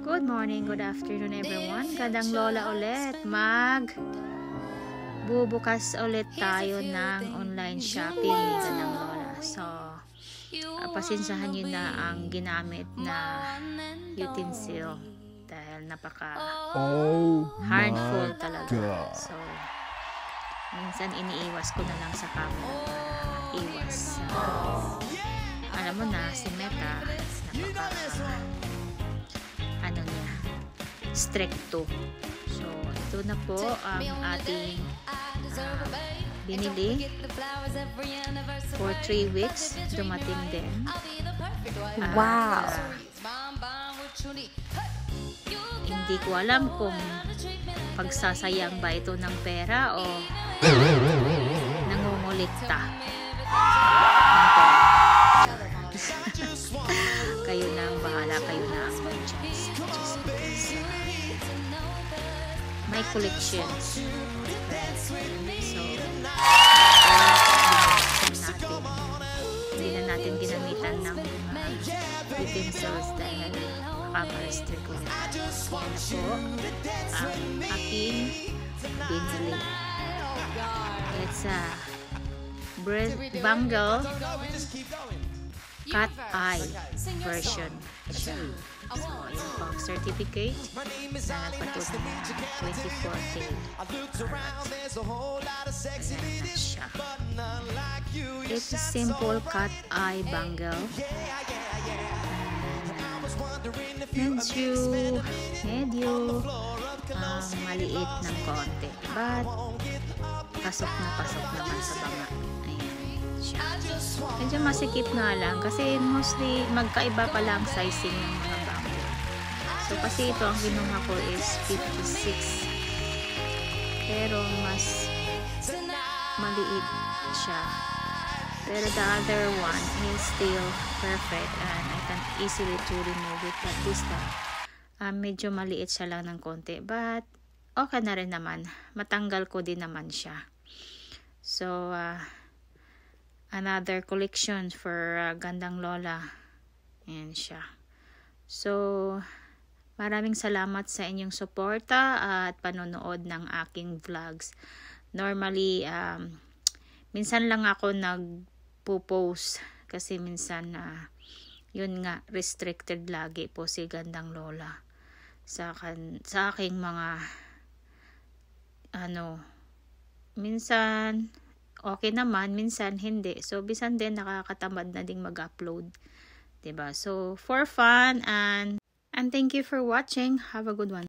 Good morning, good afternoon everyone. Gandang Lola ulit. Bubukas ulit tayo ng online shopping ni Gandang Lola. So, pasinsahan nyo na ang ginamit na utensil dahil napaka harmful talaga. So, minsan iniiwas ko na lang sa camera para iwas. Alam mo na, si Meta, stricto. So, ito na po ang ating binili for 3 weeks. Dumating din. Wow! Hindi ko alam kung pagsasayang ba ito ng pera o nangungulikta. Kayo na ang bahala, kayo na ang mag-choice. My collections. So, hindi na natin ginamitan ng utensils dahil makaka-restrict ko na. Yan na po ang aking binili. It's a bangle cat eye version siya. So, yung pang certificate na nagpatuloy na 24K. Ayan na siya. It's a simple cat eye bangle. Medyo maliit ng konti. But, pasok naman sa banga. Medyo masikip nga lang kasi mostly magkaiba pa lang sizing ng mga bangle. So kasi ito ang kinuha ko is 56 pero mas maliit siya, pero the other one is still perfect and I can easily to remove it, but this time medyo maliit siya lang ng konti, but okay na rin naman, matanggal ko din naman siya. So another collection for Gandang Lola. Ayan siya. So, maraming salamat sa inyong suporta at panonood ng aking vlogs. Normally, minsan lang ako nagpo-post kasi minsan, yun nga, restricted lagi po si Gandang Lola sa aking mga minsan okay naman, minsan hindi. So, bisan din nakakatamad na ding mag-upload. Diba? So, for fun and thank you for watching. Have a good one.